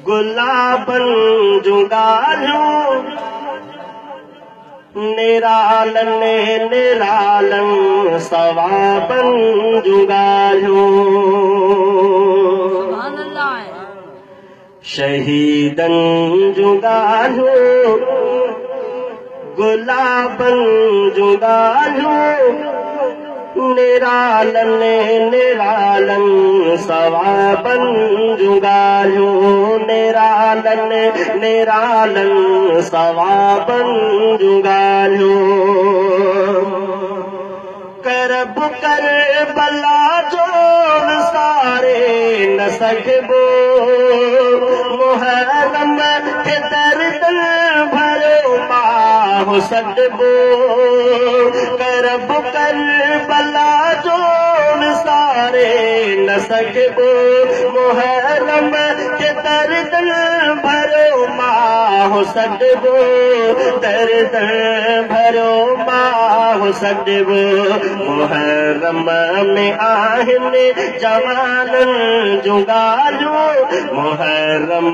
गुलाबन जूं ॻाल्हियूं निरालन निरालन सवाबन जूं ॻाल्हियूं शहीदन जूं ॻाल्हियूं गुलाबन जूं ॻाल्हियूं निरालन निरालन सवाबन जूं ॻाल्हियूं निरालन निरालन सवाबन जूं ॻाल्हियूं करब करबला जो विसारे न सघिबो मुहर्रम के दर्द भरो मां सॾिबो करब करबला जो विसारे न सघिबो मुहर्रम के दर्द भरो मां सॾिबो दर्द भरो मां सॾिबो मुहर्रम में आहिनि जवाननि जूं ॻाल्हियूं मुहर्रम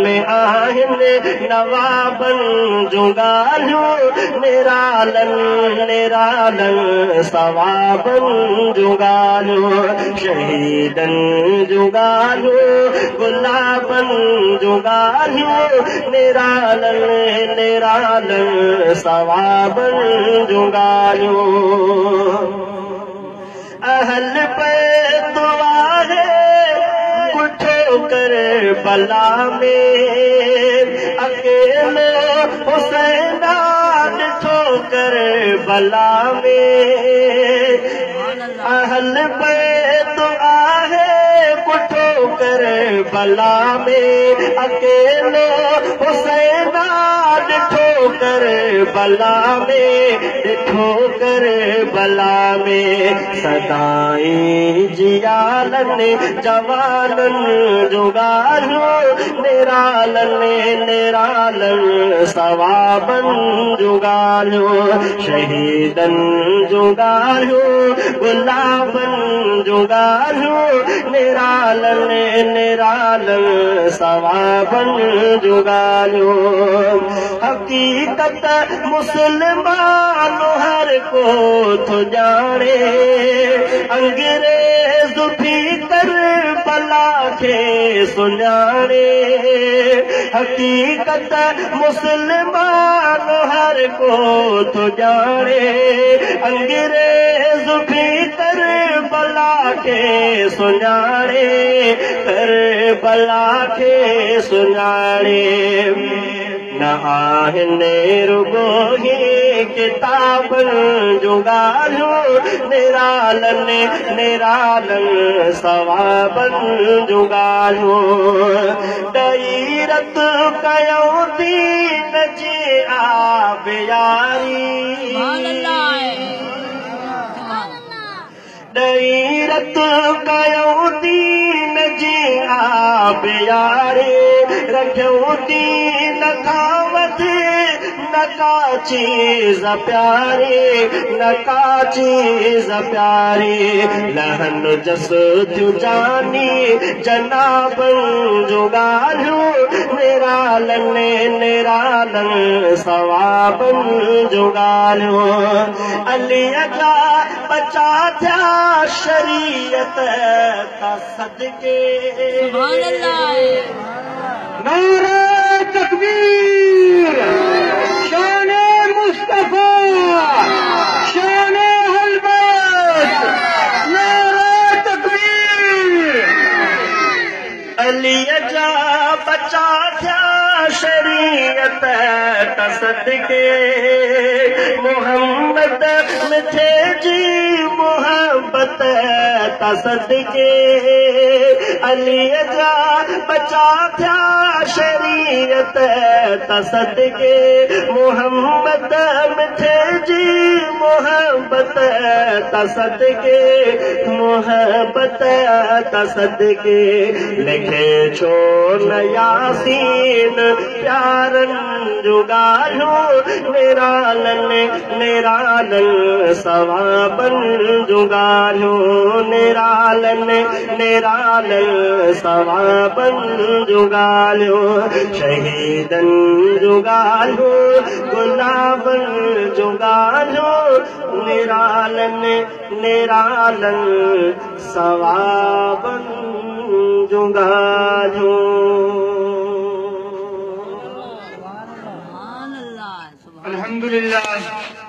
में आहिनि नवाबनि जूं ॻाल्हियूं निरालन निरालन सवाबनि जूं ॻाल्हियूं शहीदनि जूं ॻाल्हियूं गुलाबनि जूं ॻाल्हियूं निरालन निरालन सवाबनि जूं ॻाल्हियूं अहल बैत वारे कुठो कर बला में अकेलो हुसैना ॾिठो कर बला में अहल बैत आहे कुठो कर बला में अकेलो हुसैना ॾिठो कर बला में ॾिठो कर बला में सदाई जियालन जवानन जूं ॻाल्हियूं निरालन निरालन सवाबन जूं ॻाल्हियूं शहीदन जूं ॻाल्हियूं गुलाबन जूं ॻाल्हियूं निरालन निरालन सवाबन जूं ॻाल्हियूं हक़ीक़त मुस्लमान हर को थो ॼाणे अंग्रेज़ भी करबला खे सुञाणे हक़ीक़त मुस्लमान हर को थो ॼाणे अंग्रेज़ भी करबला खे सुञाणे करबला खे सुञाणे न आहिनि रुगो ही किताबनि जूं ॻाल्हियूं निरालन निरालन सवाबनि जूं ॻाल्हियूं ॾई रत कयूं दीन जी आबियारी ॾई रत कयूं दीन जी आबियारी रखियूं दीन खां वधी न का चीज़ प्यारी न का चीज़ प्यारी लहन जस थियूं जानी जनाबनि जूं ॻाल्हियूं निरालन निरालन सवाबनि जूं ॻाल्हियूं अलीअ जा बचा थिया शरीयत का सदके नारे तकबीर शान मुस्तफा शान अहल बैत नारे तकबीर अलीअ जा बचा थिया शरीयत का सदके मोहम्मद मिठे जी मोहब्बत का सदके अलीअ जा बचा थिया शरीयत का सदके मोहम्मद मिठे जी मोहब्बत का सदके मोहब्बत का सदके लिखे छो न यासीन प्यारनि जूं ॻाल्हियूं निरालन निरालन सवाबनि जूं ॻाल्हियूं निरालन निरालन सवाबन जुगालियो शहीदन जुगालियो गुलाबन जुगालियो निरालन निरालन सवाबन जुगालियो अल्हम्दुलिल्लाह।